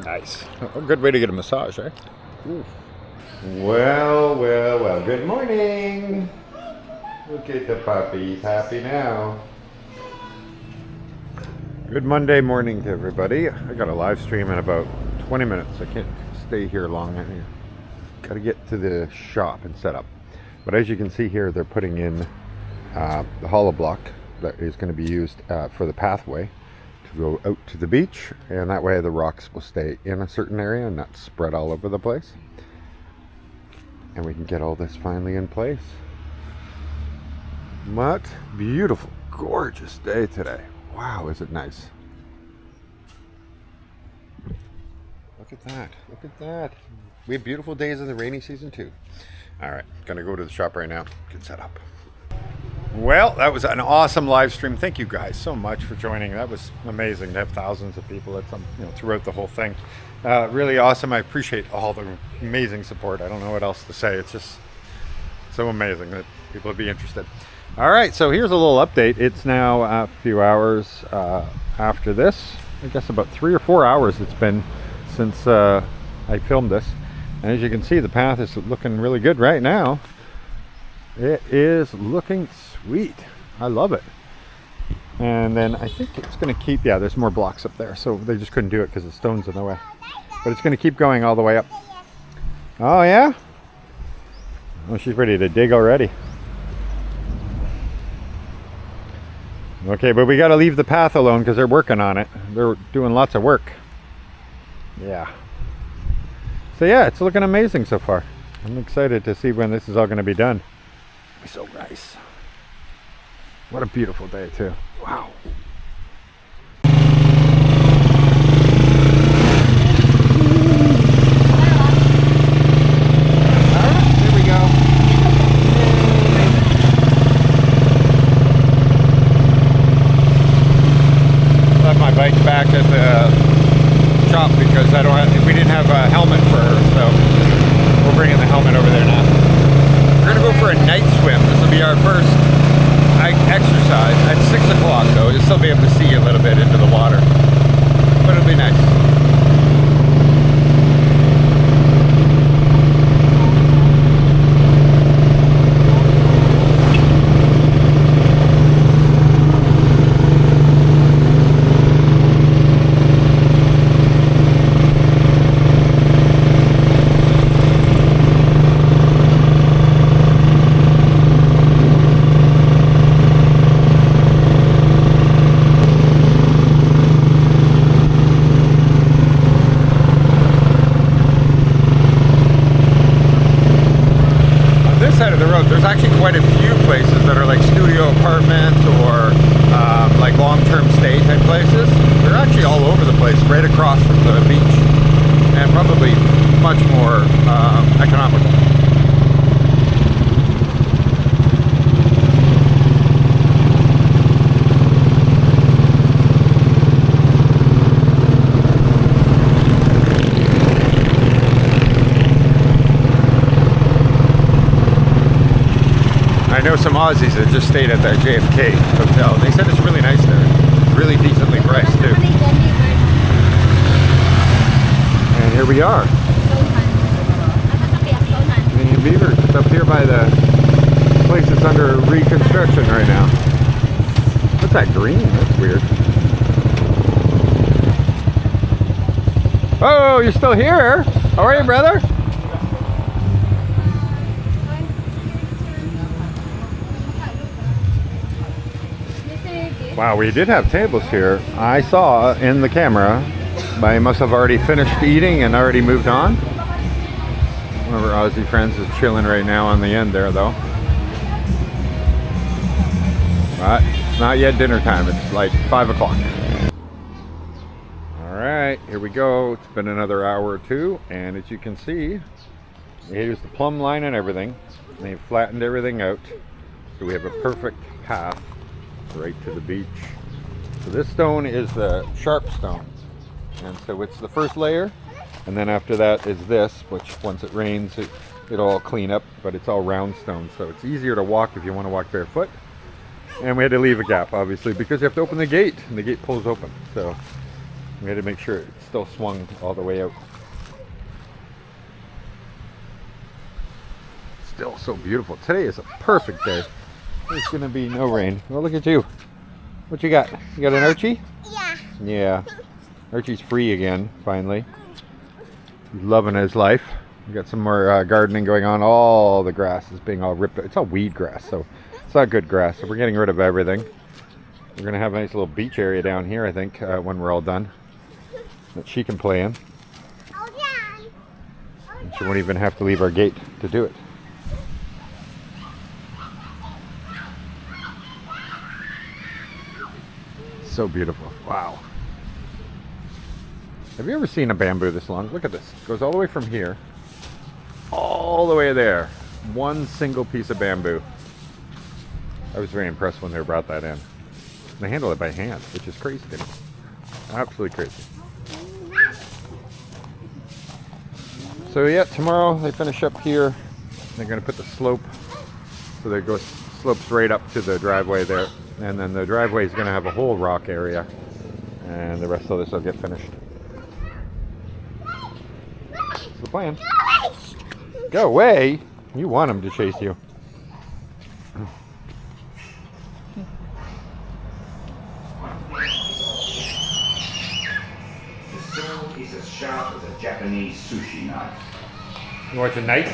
Nice. A good way to get a massage, right? Ooh. Well, good morning. Look at the puppies, happy now. Good Monday morning to everybody. I got a live stream in about 20 minutes. I can't stay here long. I gotta get to the shop and set up. But as you can see here, they're putting in the hollow block that is going to be used for the pathway to go out to the beach, and that way the rocks will stay in a certain area and not spread all over the place, and we can get all this finally in place. What beautiful, gorgeous day today. Wow, is it nice. Look at that, look at that. We have beautiful days in the rainy season too. All right, gonna go to the shop right now, get set up. Well, that was an awesome live stream. Thank you guys so much for joining. That was amazing to have thousands of people throughout the whole thing. Really awesome. I appreciate all the amazing support. I don't know what else to say. It's just so amazing that people would be interested. All right, so here's a little update. It's now a few hours after this. I guess about 3 or 4 hours it's been since I filmed this. And as you can see, the path is looking really good right now. It is looking sweet. I love it. And then I think it's going to keep, yeah, there's more blocks up there, so they just couldn't do it because the stone's in the way. But it's going to keep going all the way up. Oh yeah? Oh, she's ready to dig already. Okay, but we got to leave the path alone because they're working on it. They're doing lots of work. Yeah. So yeah, it's looking amazing so far. I'm excited to see when this is all going to be done. It'll be so nice. What a beautiful day too. Wow. Bike back at the shop because we didn't have a helmet for her, so we're bringing the helmet over there now. We're gonna go for a night swim. This will be our first exercise at 6 o'clock though. You'll still be able to see a little bit into the water, but it'll be nice. Side of the road, there's actually quite a few places that are like studio apartments or like long-term stay type places. They're actually all over the place, right across from the beach, and probably much more economical. I know some Aussies that just stayed at that JFK hotel. They said it's really nice there. Really decently priced too. And here we are. Canadian beavers. It's up here by the place that's under reconstruction right now. What's that green? That's weird. Oh, you're still here? How are you, brother? Wow, we did have tables here. I saw in the camera, but I must have already finished eating and already moved on. One of our Aussie friends is chilling right now on the end there though. But it's not yet dinner time, it's like 5 o'clock. Alright, here we go. It's been another hour or two, and as you can see, here's the plumb line and everything. They've flattened everything out, so we have a perfect path right to the beach. So this stone is the sharp stone, and so it's the first layer, and then after that is this, which once it rains it'll all clean up, but it's all round stone, so it's easier to walk if you want to walk barefoot. And we had to leave a gap obviously because you have to open the gate, and the gate pulls open, so We had to make sure it still swung all the way out. Still so beautiful. Today is a perfect day. There's gonna be no rain. Well, look at you. What you got? You got an Archie? Yeah. Yeah. Archie's free again, finally. He's loving his life. We got some more gardening going on. All the grass is being all ripped. It's all weed grass, so it's not good grass. So we're getting rid of everything. We're gonna have a nice little beach area down here, I think, when we're all done, that she can play in. Oh, yeah. And she won't even have to leave our gate to do it. So beautiful. Wow. Have you ever seen a bamboo this long? Look at this. It goes all the way from here, all the way there. One single piece of bamboo. I was very impressed when they brought that in. They handle it by hand, which is crazy to me. Absolutely crazy. So yeah, tomorrow they finish up here. They're going to put the slope, so that goes slopes right up to the driveway there. And then the driveway is going to have a whole rock area, and the rest of this will get finished. That's the plan. Go away! You want him to chase you. The sword is as sharp as a Japanese sushi knife. You watching Knights?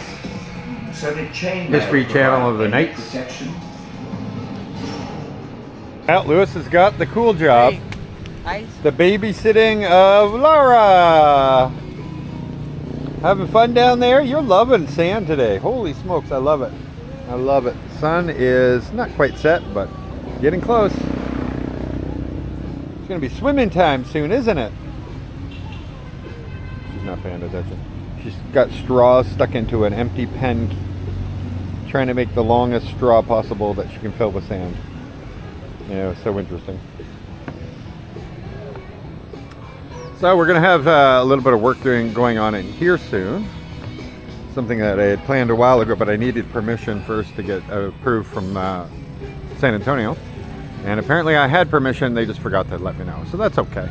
So the chain History Channel of the Knights. protection. Well, Lewis has got the cool job. Hey. The babysitting of Laura. Having fun down there? You're loving sand today. Holy smokes, I love it. I love it. Sun is not quite set, but getting close. It's going to be swimming time soon, isn't it? She's not paying attention. She's got straws stuck into an empty pen, trying to make the longest straw possible that she can fill with sand. Yeah, it's so interesting. So we're going to have a little bit of work going on in here soon. Something that I had planned a while ago, but I needed permission first to get approved from San Antonio. And apparently I had permission, they just forgot to let me know. So that's okay.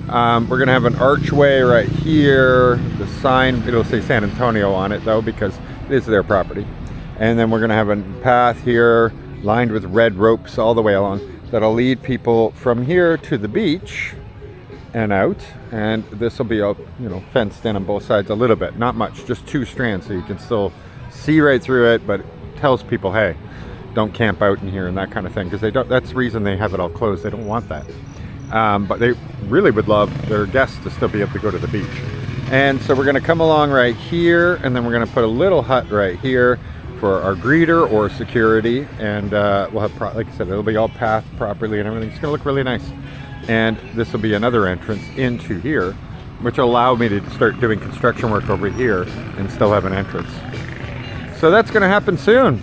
We're going to have an archway right here. The sign, it'll say San Antonio on it though, because it is their property. And then we're going to have a path here lined with red ropes all the way along that'll lead people from here to the beach and out. And this will be all, fenced in on both sides a little bit, not much, just 2 strands, so you can still see right through it, but it tells people, hey, don't camp out in here and that kind of thing, because they don't. That's the reason they have it all closed. They don't want that. But they really would love their guests to still be able to go to the beach. And so we're going to come along right here, and then we're going to put a little hut right here for our greeter or security, and we'll have, like I said, it'll be all pathed properly and everything. It's going to look really nice. And this will be another entrance into here, which will allow me to start doing construction work over here and still have an entrance. So that's going to happen soon.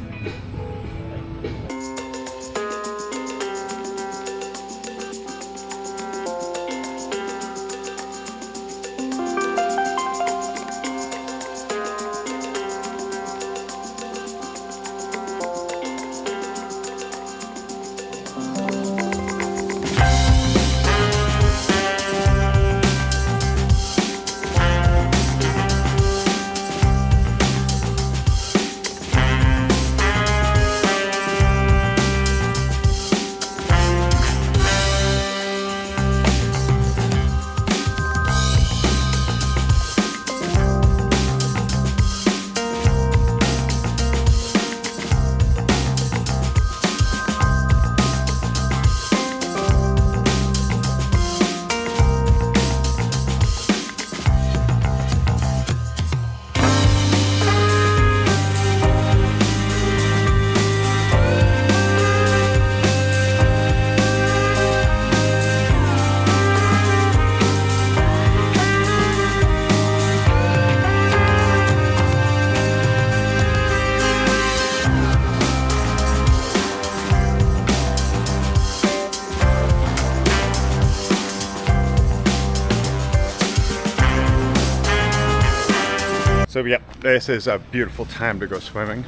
So yep, this is a beautiful time to go swimming.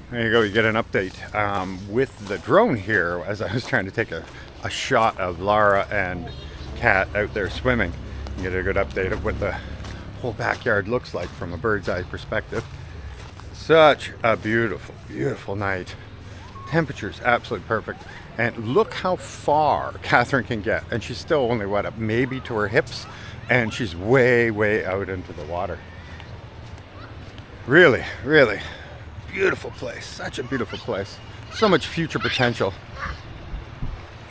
There you go, you get an update with the drone here as I was trying to take a shot of Lara and Kat out there swimming. Get a good update of what the whole backyard looks like from a bird's eye perspective. Such a beautiful, beautiful night. Temperature's absolutely perfect. And look how far Catherine can get. And she's still only, what, up maybe to her hips? And she's way, way out into the water. Really, really beautiful place. Such a beautiful place. So much future potential.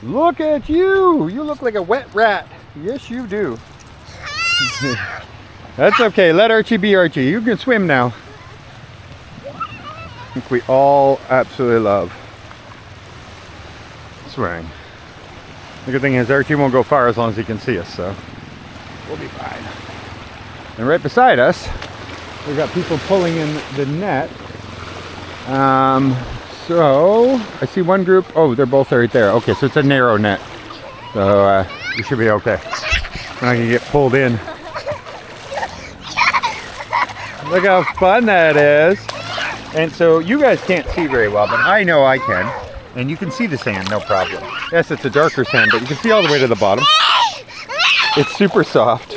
Look at you. You look like a wet rat. Yes, you do. That's okay. Let Archie be Archie. You can swim now. I think we all absolutely love swimming. The good thing is Archie won't go far as long as he can see us, so we'll be fine. And right beside us, we've got people pulling in the net. So I see one group. Oh, they're both right there. Okay, so it's a narrow net. So we should be okay. We're not gonna get pulled in. Look how fun that is. And so you guys can't see very well, but I know I can. And you can see the sand, no problem. Yes, it's a darker sand, but you can see all the way to the bottom. It's super soft.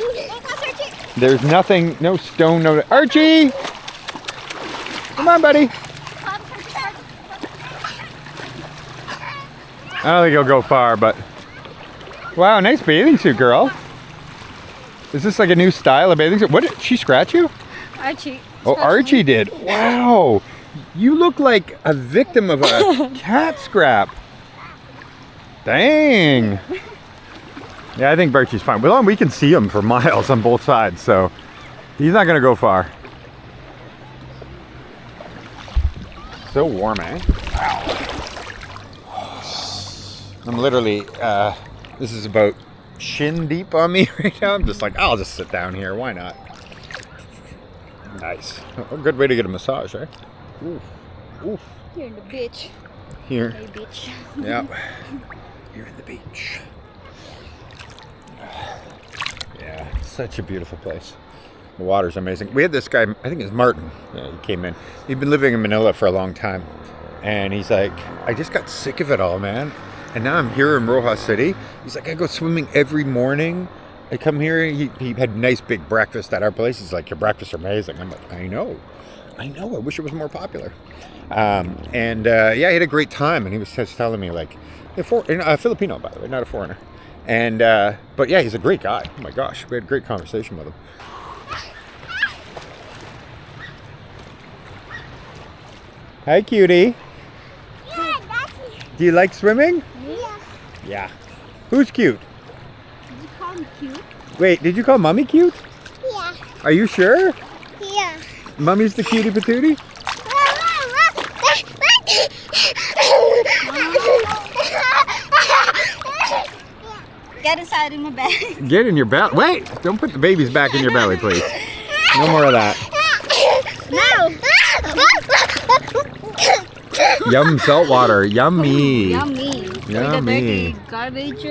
There's nothing, no stone, no... Archie! Come on, buddy. I don't think he'll go far, but... Wow, nice bathing suit, girl. Is this like a new style of bathing suit? What did she scratch you? Archie. Oh, Archie did. Wow. You look like a victim of a cat scrap. Dang. Yeah, I think Archie's fine. Well, we can see him for miles on both sides, so he's not going to go far. So warm, eh? Wow. I'm literally, this is about shin deep on me right now. I'm just like, I'll just sit down here. Why not? Nice. A good way to get a massage, right? Oof. Oof. You're in the beach. Here. Hey, beach. Yep. You're in the beach. Yeah, such a beautiful place. The water's amazing. We had this guy, I think it's Martin. Yeah, he came in. He'd been living in Manila for a long time. And he's like, I just got sick of it all, man. And now I'm here in Roxas City. He's like, I go swimming every morning. I come here. He had a nice big breakfast at our place. He's like, your breakfasts are amazing. I'm like, I know. I wish it was more popular. Yeah, he had a great time. And he was just telling me, like, a Filipino, by the way, not a foreigner. And, but yeah, he's a great guy. Oh my gosh, we had a great conversation with him. Hi, cutie. Yeah, that's Do you like swimming? Yeah. Yeah. Who's cute? Did you call him cute? Wait, did you call Mommy cute? Yeah. Are you sure? Yeah. Mommy's the cutie patootie? Get inside in my bag. Get in your belly. Wait, don't put the babies back in your belly, please. No more of that. No. Yum salt water. Yummy. Yummy. Yummy. The dirty garbage.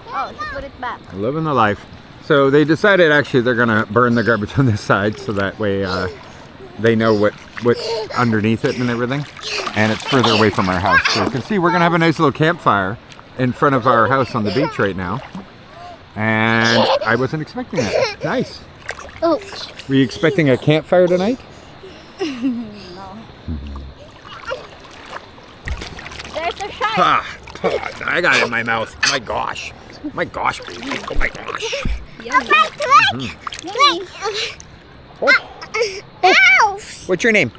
Oh, just put it back. Living the life. So they decided actually they're gonna burn the garbage on this side so that way they know what's underneath it and everything. And it's further away from our house. So you can see we're gonna have a nice little campfire in front of our house on the beach right now. And I wasn't expecting that. Nice. Oh. Were you expecting a campfire tonight? No. There's a shark. I got it in my mouth. My gosh. My gosh, baby. Oh my gosh. Yummy. Yummy. Oh. What's your name?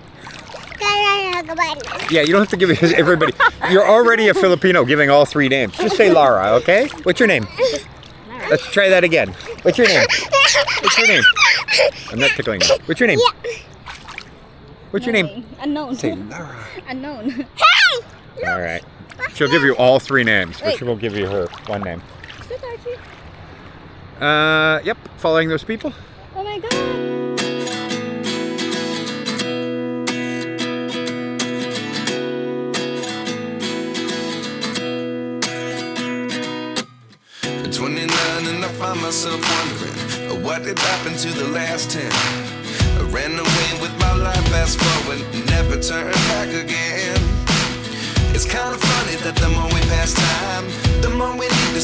Yeah, you don't have to give everybody. You're already a Filipino giving all three names. Just say Lara, okay? What's your name? Let's try that again. What's your name? What's your name? I'm not tickling you. What's your name? What's your name? Unknown. Say Lara. Unknown. All right. She'll give you all three names, but Wait. she won't give you her one name. Is that Archie? Yep. Following those people. Oh my god. At 29 and I find myself wondering what did happen to the last 10. I ran away with my life, fast forward, never turn back again. It's kind of funny that the more we pass time, the more we need to